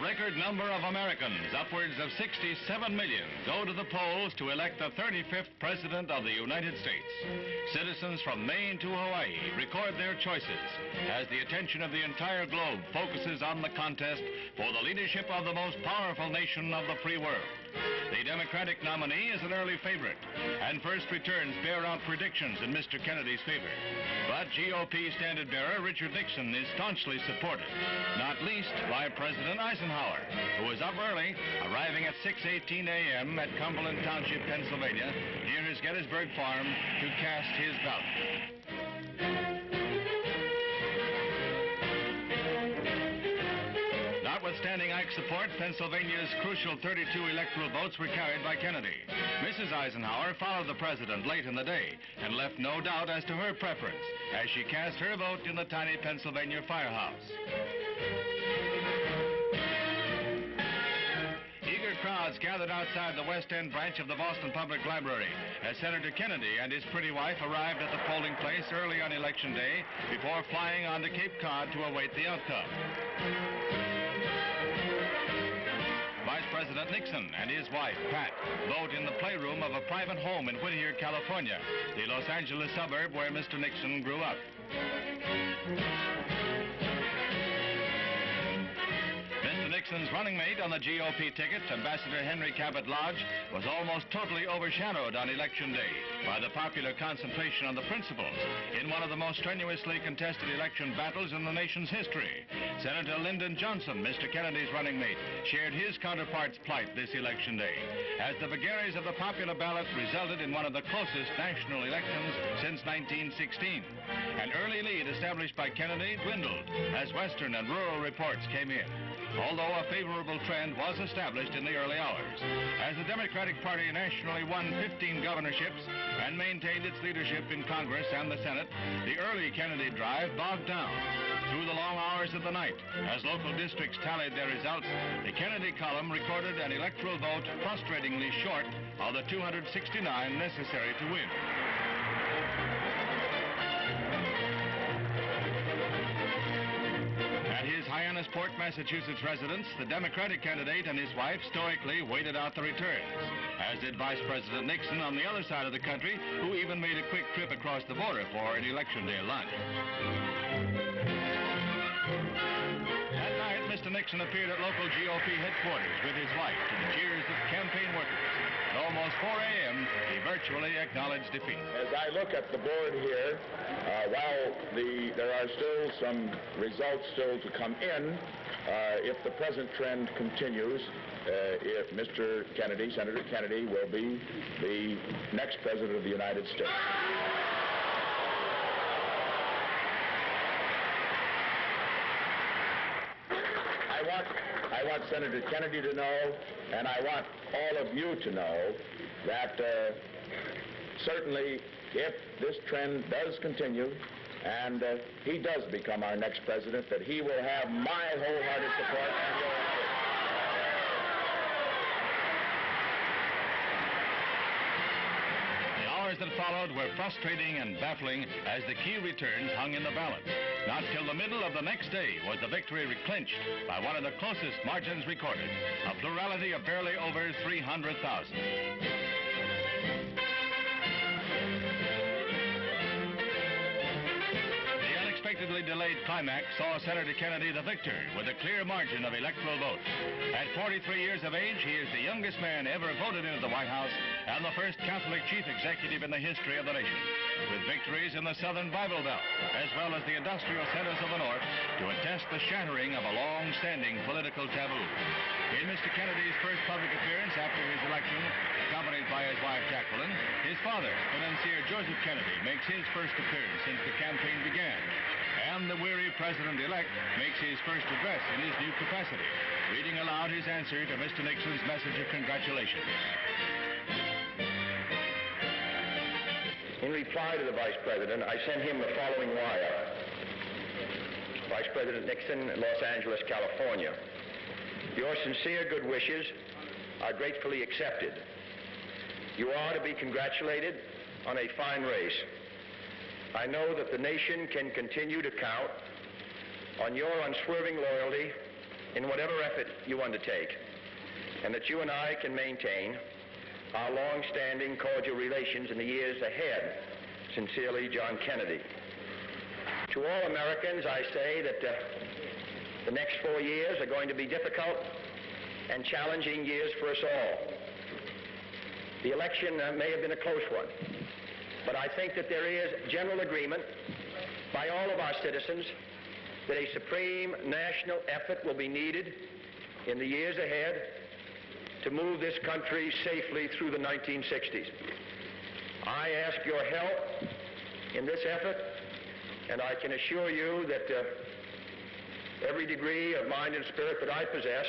record number of Americans, upwards of 67 million, go to the polls to elect the 35th President of the United States. Citizens from Maine to Hawaii record their choices as the attention of the entire globe focuses on the contest for the leadership of the most powerful nation of the free world. The Democratic nominee is an early favorite, and first returns bear out predictions in Mr. Kennedy's favor. But GOP standard-bearer Richard Nixon is staunchly supported, not least by President Eisenhower, who was up early, arriving at 6:18 a.m. at Cumberland Township, Pennsylvania, near his Gettysburg farm, to cast his ballot. Notwithstanding Ike's support, Pennsylvania's crucial 32 electoral votes were carried by Kennedy. Mrs. Eisenhower followed the president late in the day and left no doubt as to her preference as she cast her vote in the tiny Pennsylvania firehouse. Eager crowds gathered outside the West End branch of the Boston Public Library as Senator Kennedy and his pretty wife arrived at the polling place early on Election Day before flying on to Cape Cod to await the outcome. Vice President Nixon and his wife, Pat, vote in the playroom of a private home in Whittier, California, the Los Angeles suburb where Mr. Nixon grew up. Mr. Nixon's running mate on the GOP ticket, Ambassador Henry Cabot Lodge, was almost totally overshadowed on Election Day by the popular concentration on the principles in one of the most strenuously contested election battles in the nation's history. Senator Lyndon Johnson, Mr. Kennedy's running mate, shared his counterpart's plight this Election Day, as the vagaries of the popular ballot resulted in one of the closest national elections since 1916. An early lead established by Kennedy dwindled as Western and rural reports came in, although a favorable trend was established in the early hours, as the Democratic Party nationally won 15 governorships and maintained its leadership in Congress and the Senate. The early Kennedy drive bogged down through the long hours of the night. As local districts tallied their results, the Kennedy column recorded an electoral vote frustratingly short of the 269 necessary to win. At his Hyannisport, Massachusetts residence, the Democratic candidate and his wife stoically waited out the returns, as did Vice President Nixon on the other side of the country, who even made a quick trip across the border for an Election Day lunch. That night, Mr. Nixon appeared at local GOP headquarters with his wife to the cheers of campaign workers. At almost 4 a.m., he virtually acknowledged defeat. As I look at the board here, while there are still some results still to come in, if the present trend continues, if Mr. Kennedy, Senator Kennedy, will be the next president of the United States. I want Senator Kennedy to know, and I want all of you to know, that certainly if this trend does continue and he does become our next president, that he will have my wholehearted support and yours. The hours that followed were frustrating and baffling as the key returns hung in the balance. Not till the middle of the next day was the victory clinched by one of the closest margins recorded, a plurality of barely over 300,000. Unexpectedly delayed climax saw Senator Kennedy the victor with a clear margin of electoral votes. At 43 years of age, he is the youngest man ever voted into the White House and the first Catholic chief executive in the history of the nation, with victories in the Southern Bible Belt, as well as the industrial centers of the North, to attest the shattering of a long-standing political taboo. In Mr. Kennedy's first public appearance after his election, accompanied by his wife Jacqueline, his father, Financier Joseph Kennedy, makes his first appearance since the campaign began. And the weary president-elect makes his first address in his new capacity, reading aloud his answer to Mr. Nixon's message of congratulations. In reply to the Vice President, I sent him the following wire. Vice President Nixon, Los Angeles, California. Your sincere good wishes are gratefully accepted. You are to be congratulated on a fine race. I know that the nation can continue to count on your unswerving loyalty in whatever effort you undertake, and that you and I can maintain our long-standing cordial relations in the years ahead. Sincerely, John Kennedy. To all Americans, I say that the next 4 years are going to be difficult and challenging years for us all. The election may have been a close one, but I think that there is general agreement by all of our citizens that a supreme national effort will be needed in the years ahead to move this country safely through the 1960s. I ask your help in this effort, and I can assure you that every degree of mind and spirit that I possess